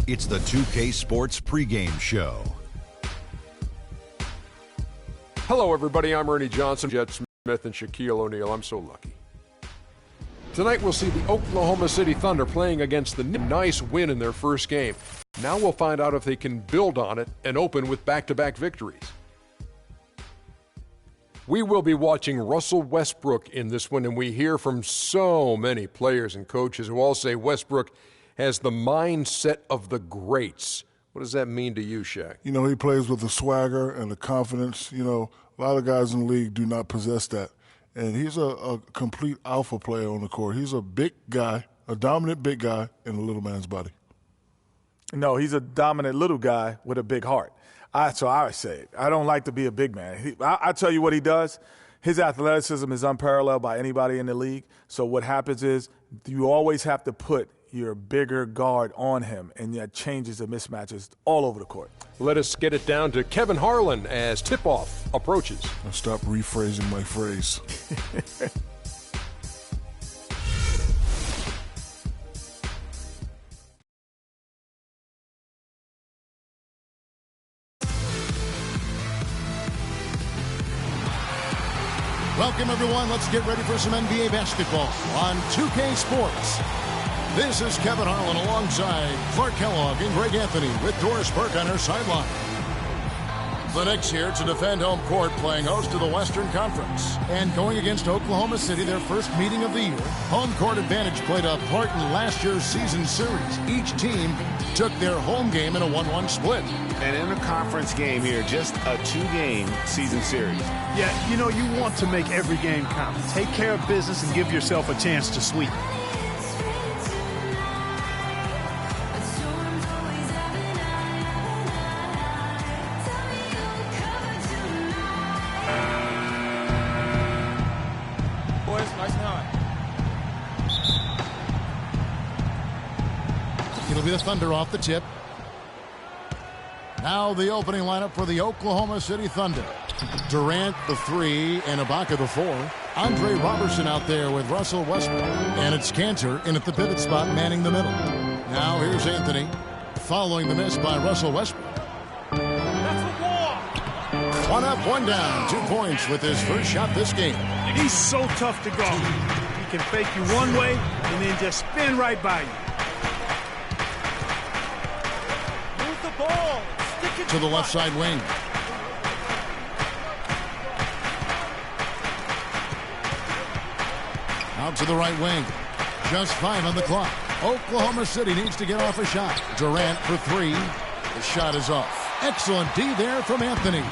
It's the 2K Sports pregame show. Hello, everybody. I'm Ernie Johnson, Jet Smith, and Shaquille O'Neal. I'm so lucky. Tonight, we'll see the Oklahoma City Thunder playing against the nice win in their first game. Now we'll find out if they can build on it and open with back-to-back victories. We will be watching Russell Westbrook in this one, and we hear from so many players and coaches who all say Westbrook has the mindset of the greats. What does that mean to you, Shaq? You know, he plays with the swagger and the confidence. You know, a lot of guys in the league do not possess that. And he's a complete alpha player on the court. He's a big guy, a dominant big guy in a little man's body. No, he's a dominant little guy with a big heart. So I would say it. I don't like to be a big man. I tell you what he does. His athleticism is unparalleled by anybody in the league. So what happens is you always have to put your bigger guard on him, and that changes the mismatches all over the court. Let us get it down to Kevin Harlan as tip-off approaches. I'll stop rephrasing my phrase. Welcome, everyone. Let's get ready for some NBA basketball on 2K Sports. This is Kevin Harlan alongside Clark Kellogg and Greg Anthony with Doris Burke on her sideline. The Knicks here to defend home court, playing host to the Western Conference. And going against Oklahoma City, their first meeting of the year. Home court advantage played a part in last year's season series. Each team took their home game in a 1-1 split. And in a conference game here, just a 2-game season series. Yeah, you know, you want to make every game count. Take care of business and give yourself a chance to sweep. It'll be the Thunder off the tip. Now the opening lineup for the Oklahoma City Thunder. Durant, the 3, and Ibaka, the 4. Andre Robertson out there with Russell Westbrook. And it's Cantor in at the pivot spot, manning the middle. Now here's Anthony, following the miss by Russell Westbrook. One up, one down. 2 points with his first shot this game. He's so tough to guard. He can fake you one way and then just spin right by you. Move the ball. Stick it to the left side wing. Out to the right wing. Just 5 on the clock. Oklahoma City needs to get off a shot. Durant for 3. The shot is off. Excellent D there from Anthony.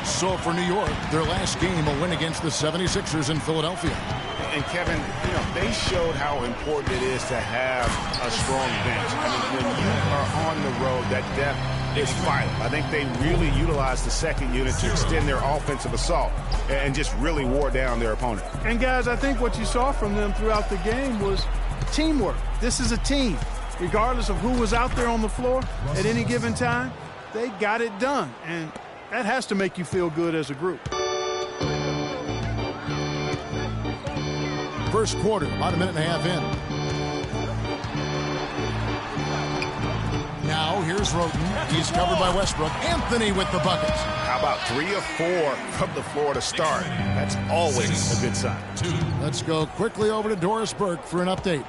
So for New York, their last game, a win against the 76ers in Philadelphia. And Kevin, you know, they showed how important it is to have a strong bench. I mean, when you are on the road, that depth is vital. I think they really utilized the second unit to extend their offensive assault and just really wore down their opponent. And guys, I think what you saw from them throughout the game was teamwork. This is a team. Regardless of who was out there on the floor at any given time, they got it done. And that has to make you feel good as a group. First quarter, about a minute and a half in. Now here's Roten. He's covered by Westbrook. Anthony with the buckets. How about 3 of 4 from the floor to start? That's always a good sign. Let's go quickly over to Doris Burke for an update.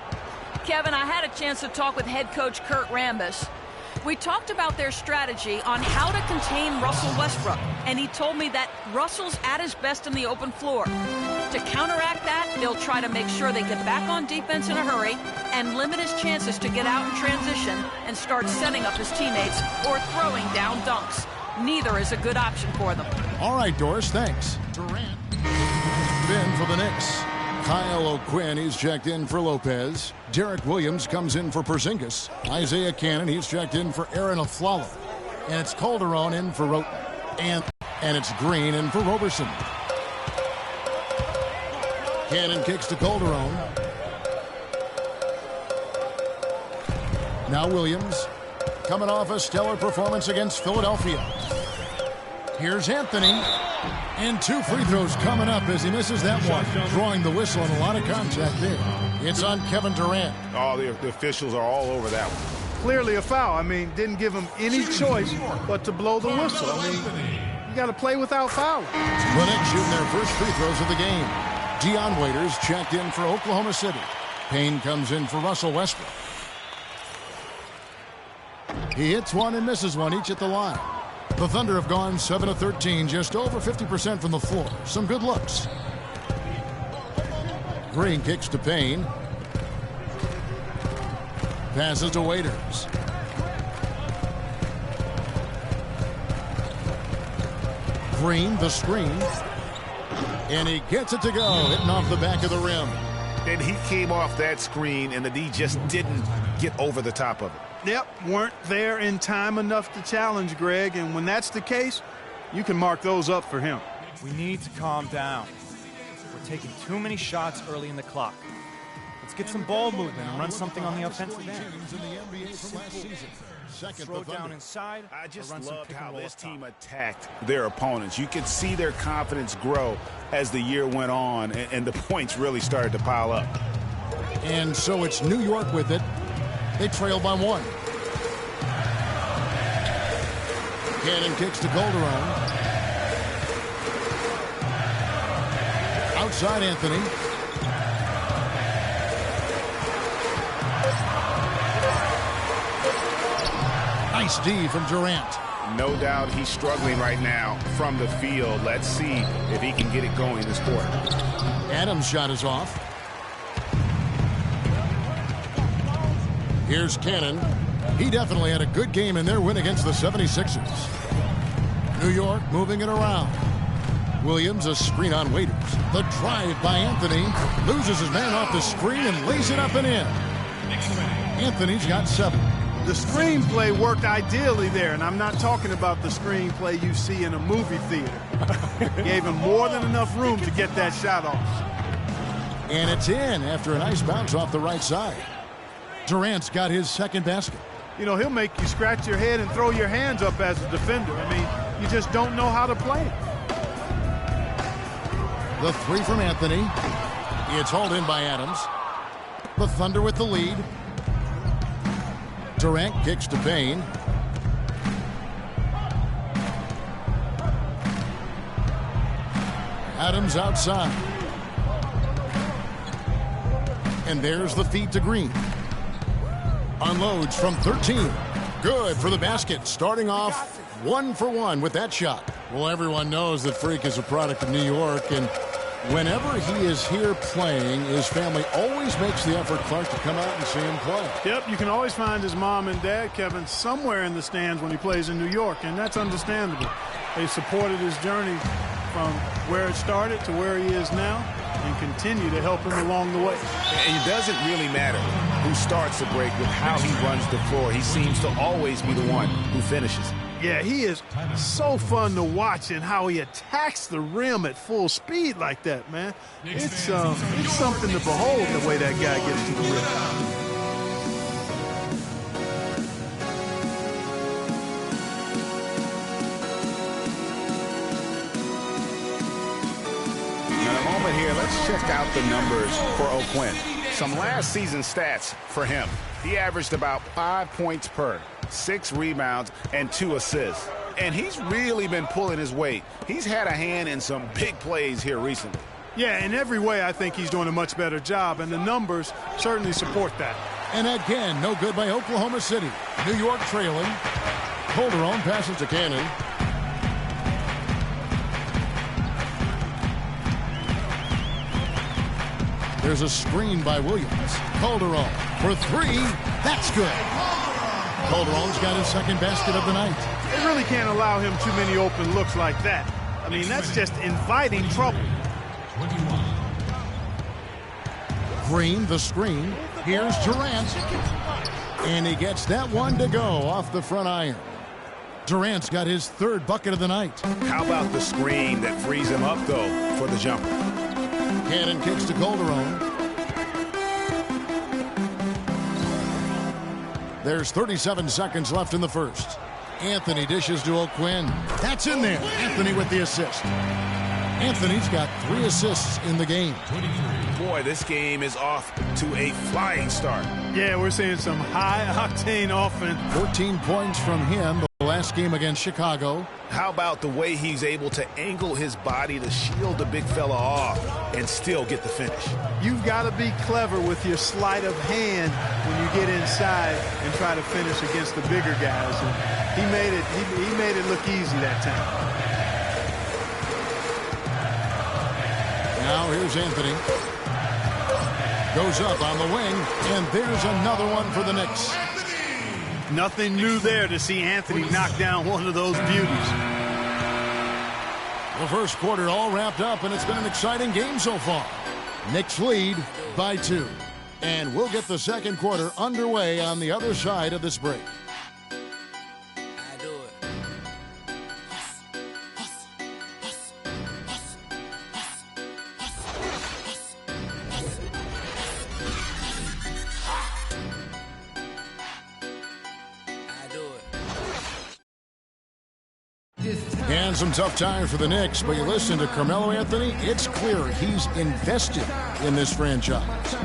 Kevin, I had a chance to talk with head coach Kurt Rambis. We talked about their strategy on how to contain Russell Westbrook, and he told me that Russell's at his best in the open floor. To counteract that, they'll try to make sure they get back on defense in a hurry and limit his chances to get out in transition and start setting up his teammates or throwing down dunks. Neither is a good option for them. All right, Doris, thanks. Durant. Ben for the Knicks. Kyle O'Quinn, he's checked in for Lopez. Derek Williams comes in for Porzingis. Isaiah Cannon, he's checked in for Aaron Aflalo. And it's Calderon in for Roten. And it's Green in for Roberson. Cannon kicks to Calderon. Now Williams, coming off a stellar performance against Philadelphia. Here's Anthony. And 2 free throws coming up as he misses that one. Drawing the whistle and a lot of contact there. It's on Kevin Durant. Oh, the officials are all over that one. clearly a foul. I mean, didn't give him any choice but to blow the whistle. I mean, you got to play without fouling. The Knicks shooting their first free throws of the game. Dion Waiters checked in for Oklahoma City. Payne comes in for Russell Westbrook. He hits one and misses one, each at the line. The Thunder have gone 7 of 13, just over 50% from the floor. Some good looks. Green kicks to Payne. Passes to Waiters. Green, the screen. And he gets it to go, hitting off the back of the rim. And he came off that screen, and the D just didn't get over the top of it. Yep, weren't there in time enough to challenge Greg, and when that's the case, you can mark those up for him. We need to calm down. We're taking too many shots early in the clock. Let's get some ball movement and run something on the offensive end. Throw down inside. I just loved how this team attacked their opponents. You could see their confidence grow as the year went on, and the points really started to pile up. And so it's New York with it. They trail by one. Cannon kicks to Calderon. Outside Anthony. Nice D from Durant. No doubt he's struggling right now from the field. Let's see if he can get it going this quarter. Adams' shot is off. Here's Cannon. He definitely had a good game in their win against the 76ers. New York moving it around. Williams, a screen on Waiters. The drive by Anthony. Loses his man off the screen and lays it up and in. Anthony's got 7. The screenplay worked ideally there, and I'm not talking about the screenplay you see in a movie theater. Gave him more than enough room to get that shot off. And it's in after a nice bounce off the right side. Durant's got his second basket. You know, he'll make you scratch your head and throw your hands up as a defender. I mean, you just don't know how to play it. The 3 from Anthony. It's hauled in by Adams. The Thunder with the lead. Durant kicks to Payne. Adams outside. And there's the feed to Green. Unloads from 13. Good for the basket. Starting off 1 for 1 with that shot. Well, everyone knows that Freak is a product of New York, and whenever he is here playing, his family always makes the effort, Clark, to come out and see him play. Yep, you can always find his mom and dad, Kevin, somewhere in the stands when he plays in New York, and that's understandable. They supported his journey from where it started to where he is now and continue to help him along the way. And it doesn't really matter who starts the break with how he runs the floor. He seems to always be the one who finishes. Yeah, he is so fun to watch and how he attacks the rim at full speed like that, man. It's something to behold the way that guy gets to the rim. Here, let's check out the numbers for O'Quinn. Some last season stats for him. He averaged about 5 points per, 6 rebounds, and 2 assists. And he's really been pulling his weight. He's had a hand in some big plays here recently. Yeah, in every way, I think he's doing a much better job, and the numbers certainly support that. And again, no good by Oklahoma City. New York trailing. Calderon passes to Cannon. There's a screen by Williams. Calderon for 3. That's good. Calderon's got his second basket of the night. They really can't allow him too many open looks like that. I mean, that's just inviting trouble. Green, the screen. Here's Durant. And he gets that one to go off the front iron. Durant's got his 3rd bucket of the night. How about the screen that frees him up, though, for the jumper? Cannon kicks to Calderon. There's 37 seconds left in the first. Anthony dishes to O'Quinn. That's in there. Anthony with the assist. Anthony's got 3 assists in the game. boy, this game is off to a flying start. Yeah, we're seeing some high-octane offense. 14 points from him the last game against Chicago. How about the way he's able to angle his body to shield the big fella off and still get the finish? You've got to be clever with your sleight of hand when you get inside and try to finish against the bigger guys. And he made it look easy that time. Now here's Anthony. Goes up on the wing, and there's another one for the Knicks. Nothing new there to see Anthony knock down one of those beauties. The first quarter all wrapped up, and it's been an exciting game so far. Knicks lead by 2. And we'll get the second quarter underway on the other side of this break. And some tough times for the Knicks, but you listen to Carmelo Anthony, it's clear he's invested in this franchise.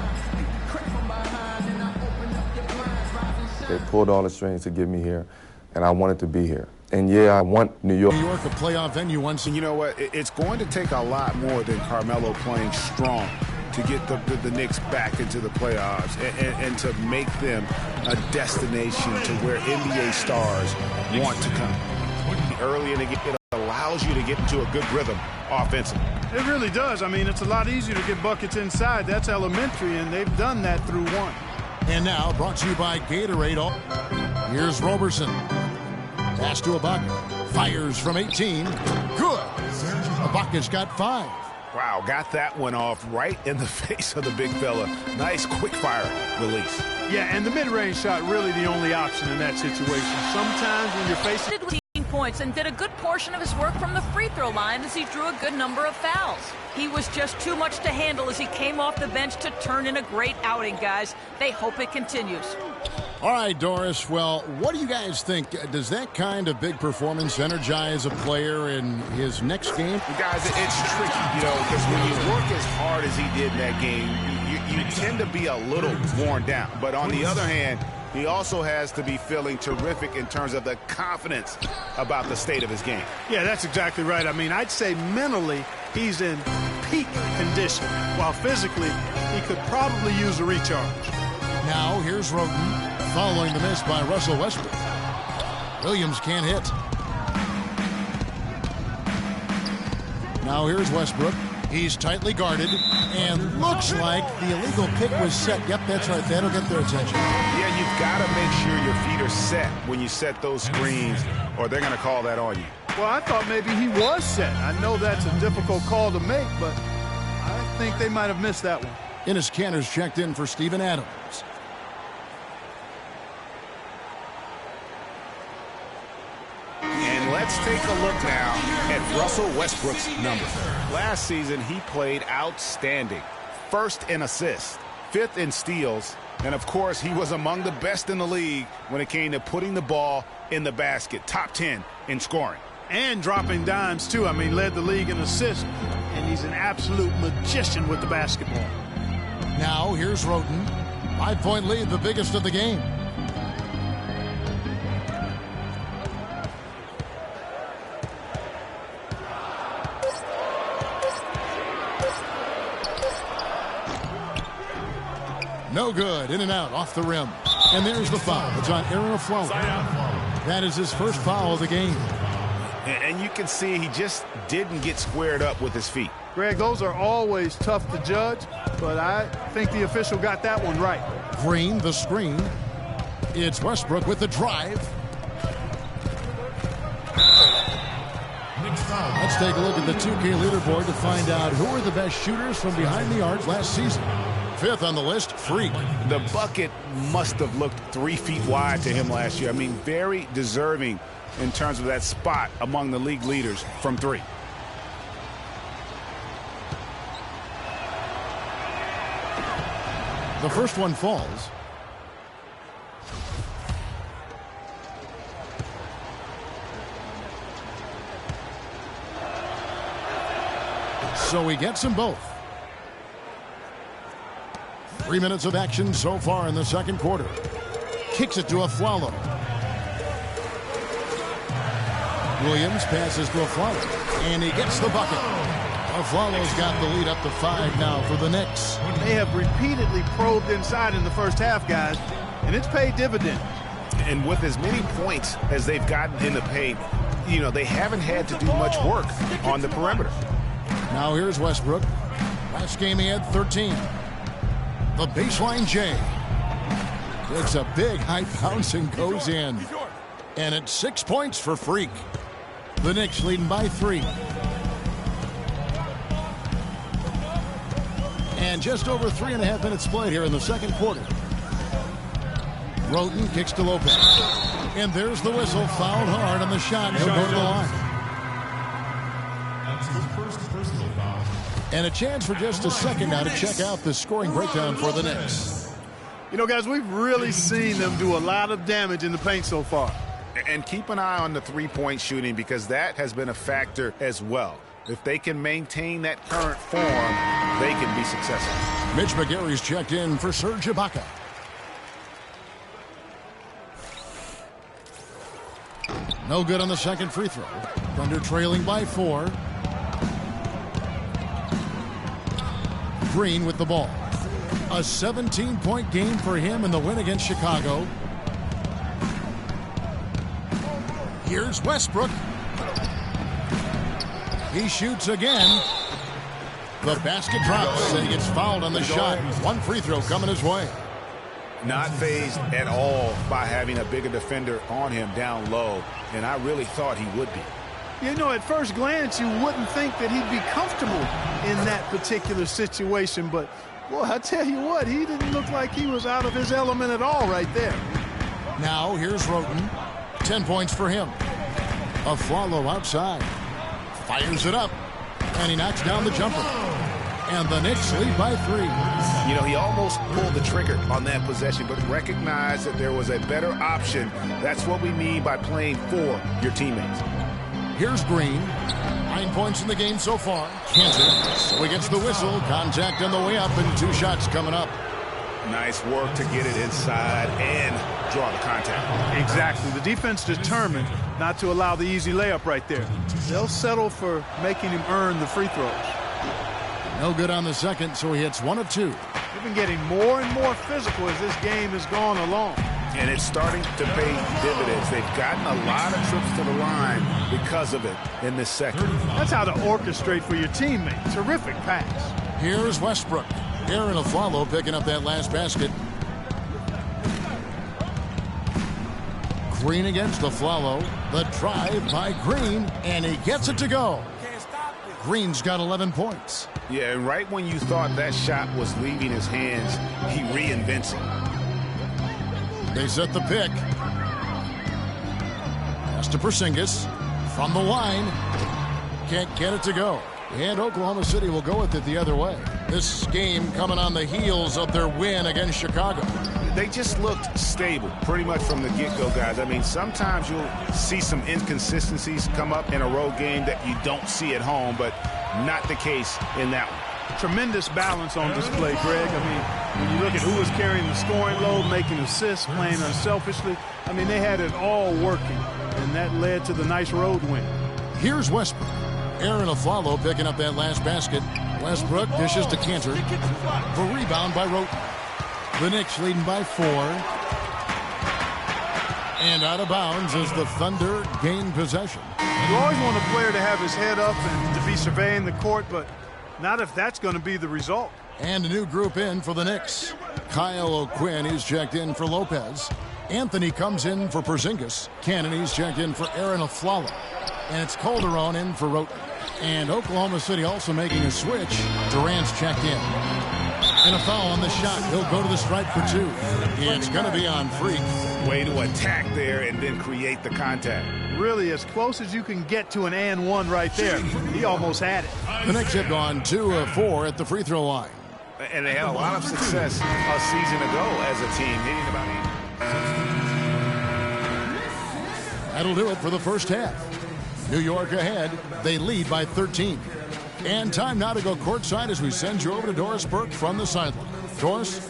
They pulled all the strings to get me here, and I wanted to be here. And yeah, I want New York. New York, a playoff venue once. And you know what? It's going to take a lot more than Carmelo playing strong to get the Knicks back into the playoffs and to make them a destination to where NBA stars want to come. Early in the game, it allows you to get into a good rhythm offensively. It really does. I mean, it's a lot easier to get buckets inside. That's elementary, and they've done that through one. And now, brought to you by Gatorade. Here's Roberson. Pass to Ibaka. Fires from 18. Good. Ibaka's got 5. Wow, got that one off right in the face of the big fella. Nice quick fire release. Yeah, and the mid-range shot really the only option in that situation. Sometimes when you're facing points and did a good portion of his work from the free throw line as he drew a good number of fouls. He was just too much to handle as he came off the bench to turn in a great outing, guys. They hope it continues. All right, Doris. Well, what do you guys think? Does that kind of big performance energize a player in his next game? Guys, it's tricky, because when you work as hard as he did in that game, you tend to be a little worn down. But on the other hand, he also has to be feeling terrific in terms of the confidence about the state of his game. Yeah, that's exactly right. I mean, I'd say mentally he's in peak condition, while physically he could probably use a recharge. Now here's Roten following the miss by Russell Westbrook. Williams can't hit. Now here's Westbrook. He's tightly guarded, and looks like the illegal pick was set. Yep, that's right. That'll get their attention. Yeah, you've got to make sure your feet are set when you set those screens, or they're going to call that on you. Well, I thought maybe he was set. I know that's a difficult call to make, but I think they might have missed that one. Enes Kanter's checked in for Steven Adams. Let's take a look now at Russell Westbrook's numbers. Last season, he played outstanding. First in assists, 5th in steals, and of course, he was among the best in the league when it came to putting the ball in the basket. Top 10 in scoring. And dropping dimes, too. I mean, led the league in assists, and he's an absolute magician with the basketball. Now, here's Roten. 5-point lead, the biggest of the game. No good. In and out. Off the rim. And there's the foul. It's on Aaron Aflalo. That is his first foul of the game. And you can see he just didn't get squared up with his feet. Greg, those are always tough to judge, but I think the official got that one right. Green, the screen. It's Westbrook with the drive. Let's take a look at the 2K leaderboard to find out who are the best shooters from behind the arc last season. 5th on the list, Freak. The bucket must have looked 3 feet wide to him last year. I mean, very deserving in terms of that spot among the league leaders from 3. The first one falls. So he gets them both. 3 minutes of action so far in the second quarter. Kicks it to Aflalo. Williams passes to Aflalo, and he gets the bucket. Aflalo's got the lead up to 5 now for the Knicks. They have repeatedly probed inside in the first half, guys, and it's paid dividends. And with as many points as they've gotten in the paint, you know, they haven't had to do much work on the perimeter. Now here's Westbrook. Last game he had 13. The baseline J. It's a big high bounce and goes in. And it's 6 points for Freak. The Knicks leading by 3. And just over 3.5 minutes played here in the second quarter. Roten kicks to Lopez. And there's the whistle. Fouled hard on the shot. He'll go to the line. That's his first personal foul. And a chance for just a second now to check out the scoring breakdown for the Knicks. You know, guys, we've really seen them do a lot of damage in the paint so far. And keep an eye on the three-point shooting, because that has been a factor as well. If they can maintain that current form, they can be successful. Mitch McGary's checked in for Serge Ibaka. No good on the second free throw. Thunder trailing by 4. Green with the ball. A 17-point game for him in the win against Chicago. Here's Westbrook. He shoots again. The basket drops, and he gets fouled on the shot. One free throw coming his way. Not fazed at all by having a bigger defender on him down low, and I really thought he would be. You know, at first glance, you wouldn't think that he'd be comfortable in that particular situation, but, boy, I tell you what, he didn't look like he was out of his element at all right there. Now, here's Roten. 10 points for him. Aflalo outside. Fires it up, and he knocks down the jumper. And the Knicks lead by 3. You know, he almost pulled the trigger on that possession, but recognized that there was a better option. That's what we mean by playing for your teammates. Here's Green. 9 points in the game so far. Can't. So he gets the whistle. Contact on the way up, and 2 shots coming up. Nice work to get it inside and draw the contact. Exactly. The defense determined not to allow the easy layup right there. They'll settle for making him earn the free throws. No good on the second, so he hits 1 of 2. They've been getting more and more physical as this game has gone along. And it's starting to pay dividends. They've gotten a lot of trips to the line because of it in this second. That's how to orchestrate for your teammate. Terrific pass. Here's Westbrook. Aaron Aflalo picking up that last basket. Green against Aflalo. The drive by Green, and he gets it to go. Green's got 11 points. Yeah, and right when you thought that shot was leaving his hands, he reinvents it. They set the pick. Pass to Porzingis. From the line. Can't get it to go. And Oklahoma City will go with it the other way. This game coming on the heels of their win against Chicago. They just looked stable pretty much from the get-go, guys. I mean, sometimes you'll see some inconsistencies come up in a road game that you don't see at home, but not the case in that one. Tremendous balance on display, Greg. I mean, when you look at who was carrying the scoring load, making assists, playing unselfishly, I mean, they had it all working, and that led to the nice road win. Here's Westbrook. Aaron Aflalo picking up that last basket. Westbrook dishes to Cantor. The rebound by Roten. The Knicks leading by 4. And out of bounds as the Thunder gain possession. You always want a player to have his head up and to be surveying the court, but not if that's going to be the result. And a new group in for the Knicks. Kyle O'Quinn is checked in for Lopez. Anthony comes in for Porzingis. Cannone's checked in for Aaron Aflalo. And it's Calderon in for Roten. And Oklahoma City also making a switch. Durant's checked in. And a foul on the shot. He'll go to the stripe for 2. It's going to be on Freak. Way to attack there and then create the contact. Really as close as you can get to an and one right there. He almost had it. The Knicks have gone 2 of 4 at the free throw line. And they had a lot of success a season ago as a team, hitting about 8. That'll do it for the first half. New York ahead. They lead by 13. And time now to go courtside as we send you over to Doris Burke from the sideline. Doris?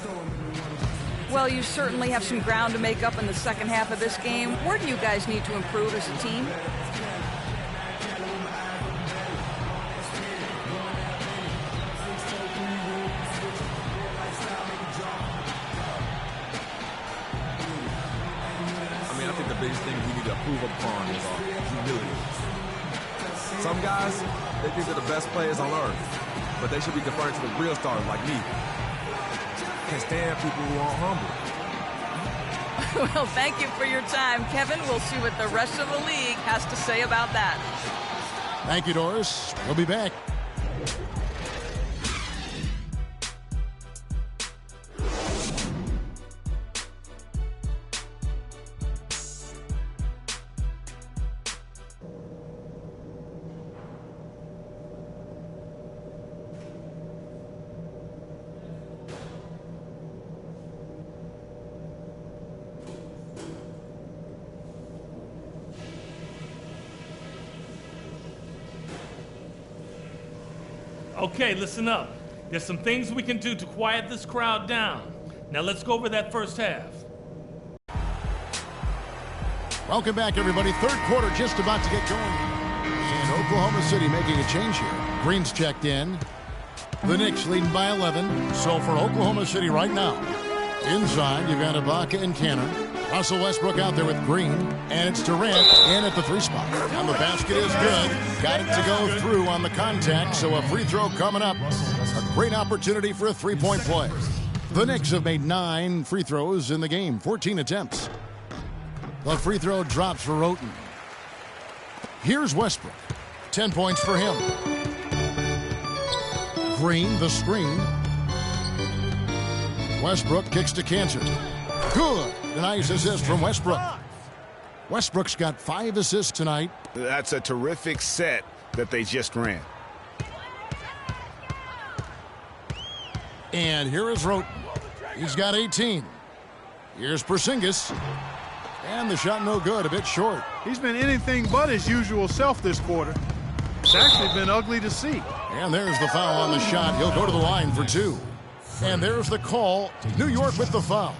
Well, you certainly have some ground to make up in the second half of this game. Where do you guys need to improve as a team? I think the biggest thing we need to improve upon is our humility. Some guys, they think they're the best players on earth, but they should be deferring to the real stars like me. Can't stand people who aren't humble. Well, thank you for your time, Kevin. We'll see what the rest of the league has to say about that. Thank you, Doris. We'll be back. Okay, listen up. There's some things we can do to quiet this crowd down. Now let's go over that first half. Welcome back, everybody. Third quarter just about to get going. And Oklahoma City making a change here. Green's checked in. The Knicks leading by 11. So for Oklahoma City right now, inside you've got Ibaka and Cannon. Russell Westbrook out there with Green. And it's Durant in at the 3 spot. And the basket is good. Got it to go through on the contact. So a free throw coming up. A great opportunity for a three-point play. The Knicks have made 9 free throws in the game. 14 attempts. The free throw drops for Roten. Here's Westbrook. 10 points for him. Green, the screen. Westbrook kicks to Cantor. Good. A nice assist from Westbrook. Westbrook's got 5 assists tonight. That's a terrific set that they just ran. And here is Roten. He's got 18. Here's Porzingis. And the shot no good, a bit short. He's been anything but his usual self this quarter. It's actually been ugly to see. And there's the foul on the shot. He'll go to the line for 2. And there's the call. New York with the foul.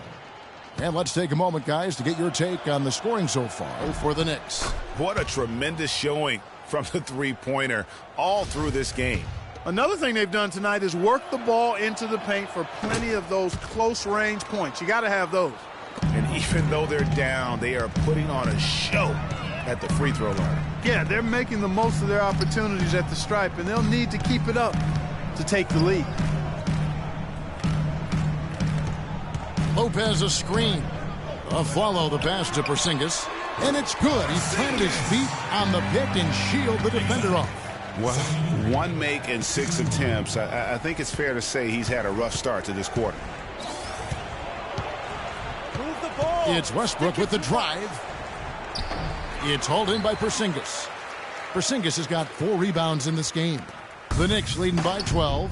And let's take a moment, guys, to get your take on the scoring so far for the Knicks. What a tremendous showing from the three-pointer all through this game. Another thing they've done tonight is work the ball into the paint for plenty of those close-range points. You got to have those. And even though they're down, they are putting on a show at the free throw line. Yeah, they're making the most of their opportunities at the stripe, and they'll need to keep it up to take the lead. Lopez a screen. Follow the pass to Porzingis. And it's good. He planted his feet on the pick and shielded the defender off. Well, 1 make and 6 attempts. I think it's fair to say he's had a rough start to this quarter. Move the ball. It's Westbrook with the drive. It's hauled in by Porzingis. Porzingis has got 4 rebounds in this game. The Knicks leading by 12.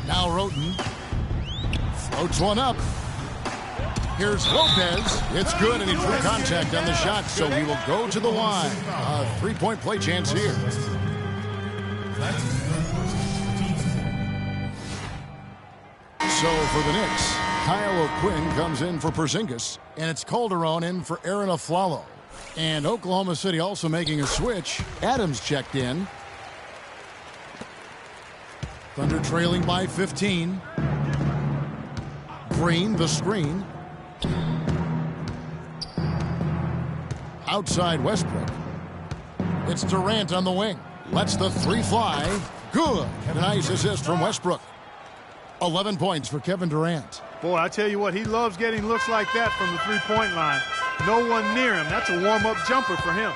Now Roten floats one up. Here's Lopez. It's good, and he drew contact on the shot, so he will go to the line. A 3-point play chance here. So for the Knicks, Kyle O'Quinn comes in for Porzingis, and it's Calderon in for Aaron Aflalo. And Oklahoma City also making a switch. Adams checked in. Thunder trailing by 15. Green, the screen. Outside Westbrook. It's Durant on the wing. Lets the 3 fly. Good. A nice assist from Westbrook. 11 points for Kevin Durant. Boy, I tell you what, he loves getting looks like that from the three-point line. No one near him. That's a warm-up jumper for him.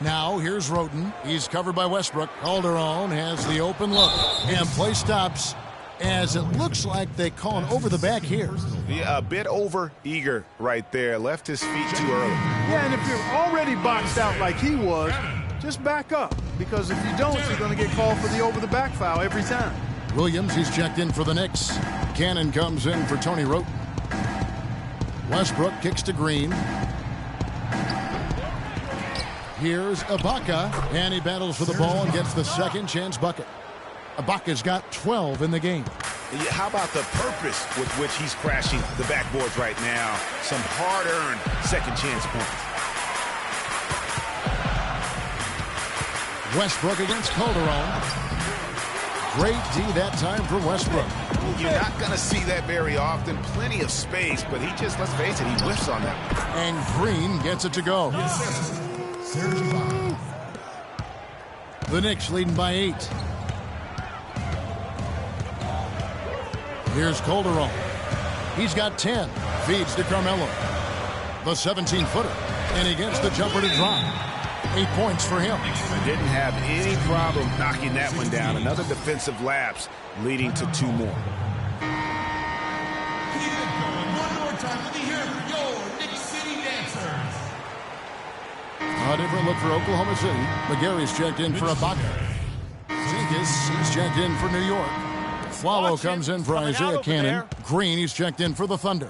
Now here's Roten. He's covered by Westbrook. Calderon has the open look. And play stops as it looks like they call an over the back here. Yeah, a bit over eager right there. Left his feet too early. Yeah, and if you're already boxed out like he was, just back up. Because if you don't, you're going to get called for the over the back foul every time. Williams, he's checked in for the Knicks. Cannon comes in for Tony Roten. Westbrook kicks to Green. Here's Ibaka, and he battles for the ball and gets the second chance bucket. Ibaka's got 12 in the game. How about the purpose with which he's crashing the backboards right now? Some hard-earned second chance points. Westbrook against Calderon. Great D that time for Westbrook. You're not going to see that very often. Plenty of space, but he just, let's face it, he whiffs on that. And Green gets it to go. The Knicks leading by 8. Here's Calderon. He's got 10. Feeds to Carmelo. The 17-footer. And he gets the jumper to drop. 8 points for him. Didn't have any problem knocking that one down. Another defensive lapse leading to 2 more. Keep it going. One more time. Let me hear it for your Knicks City Dancers. A different look for Oklahoma City. McGarry's checked in for Ibaka. Zinkis, he's checked in for New York. Flalo comes in for Isaiah Cannon. Green, he's checked in for the Thunder.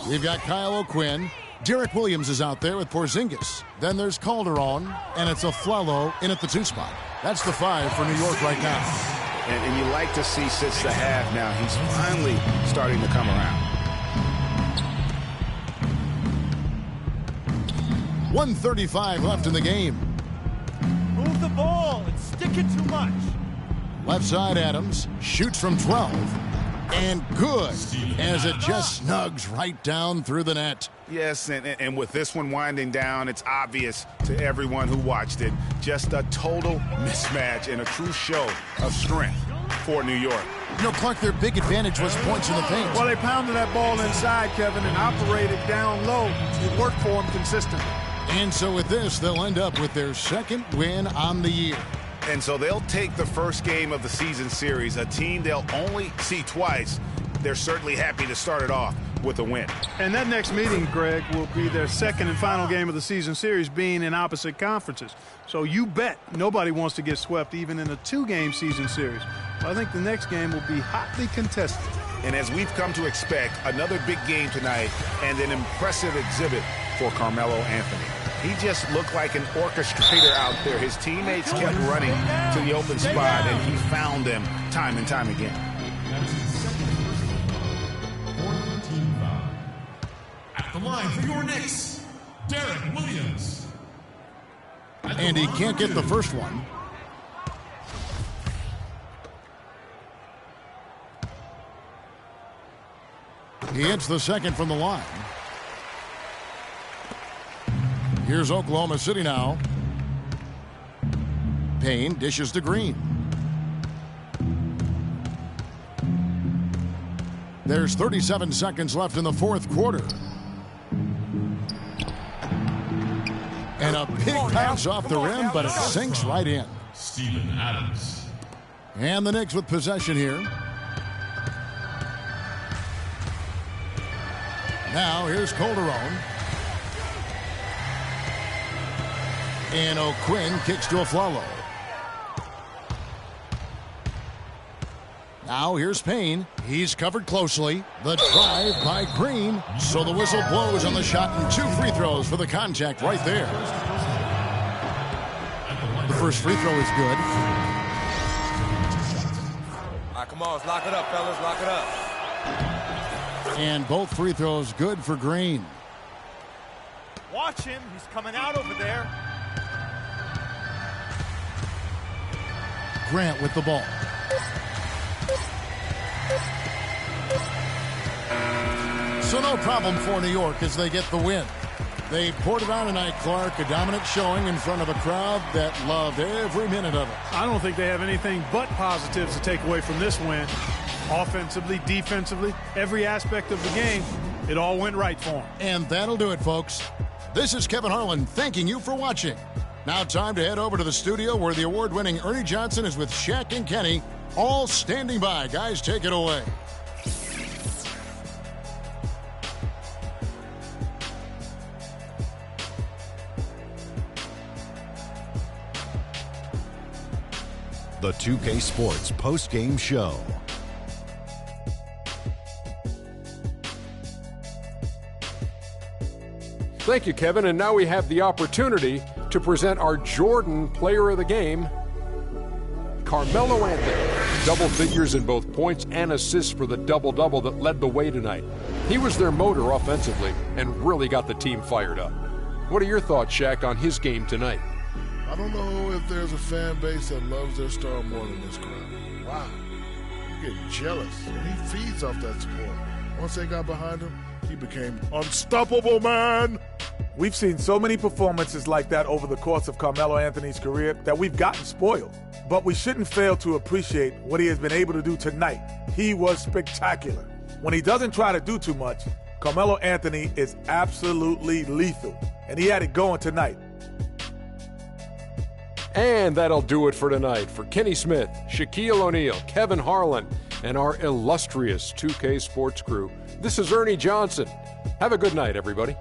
We've got Kyle O'Quinn. Derek Williams is out there with Porzingis. Then there's Calderon, and it's a Flalo in at the 2 spot. That's the 5 for New York right now. And you like to see since the half now, he's finally starting to come around. 1:35 left in the game. Move the ball and stick it too much. Left side Adams shoots from 12. And good, as it just snugs right down through the net. Yes, and with this one winding down, it's obvious to everyone who watched it. Just a total mismatch and a true show of strength for New York. You know, Clark, their big advantage was points in the paint. Well, they pounded that ball inside, Kevin, and operated down low. It worked for them consistently. And so with this, they'll end up with their second win on the year. And so they'll take the first game of the season series, a team they'll only see twice. They're certainly happy to start it off with a win. And that next meeting, Greg, will be their second and final game of the season series, being in opposite conferences. So you bet nobody wants to get swept even in a 2-game season series. But I think the next game will be hotly contested. And as we've come to expect, another big game tonight and an impressive exhibit for Carmelo Anthony. He just looked like an orchestrator out there. His teammates kept running to the open spot, and he found them time and time again. That is his second personal foul. 4th team foul. At the line for your Knicks, Derek Williams. And he can't get the first one. He hits the second from the line. Here's Oklahoma City now. Payne dishes to Green. There's 37 seconds left in the 4th quarter. And a big pass off the rim, but it sinks right in. Steven Adams. And the Knicks with possession here. Now here's Calderon. And O'Quinn kicks to Aflalo. Now here's Payne. He's covered closely. The drive by Green. So the whistle blows on the shot and 2 free throws for the contact right there. The first free throw is good. All right, come on, let's lock it up, fellas. Lock it up. And both free throws good for Green. Watch him. He's coming out over there. Grant with the ball. So no problem for New York as they get the win. They poured it on tonight, Clark. A dominant showing in front of a crowd that loved every minute of it. I don't think they have anything but positives to take away from this win. Offensively, defensively, every aspect of the game, it all went right for them. And that'll do it, folks. This is Kevin Harlan thanking you for watching. Now time to head over to the studio where the award-winning Ernie Johnson is with Shaq and Kenny, all standing by. Guys, take it away. The 2K Sports post-game show. Thank you, Kevin. And now we have the opportunity to present our Jordan Player of the Game, Carmelo Anthony. Double figures in both points and assists for the double-double that led the way tonight. He was their motor offensively and really got the team fired up. What are your thoughts, Shaq, on his game tonight? I don't know if there's a fan base that loves their star more than this crowd. Wow. You get jealous, and he feeds off that support. Once they got behind him, he became unstoppable, man. We've seen so many performances like that over the course of Carmelo Anthony's career that we've gotten spoiled. But we shouldn't fail to appreciate what he has been able to do tonight. He was spectacular. When he doesn't try to do too much, Carmelo Anthony is absolutely lethal. And he had it going tonight. And that'll do it for tonight. For Kenny Smith, Shaquille O'Neal, Kevin Harlan, and our illustrious 2K Sports crew, this is Ernie Johnson. Have a good night, everybody.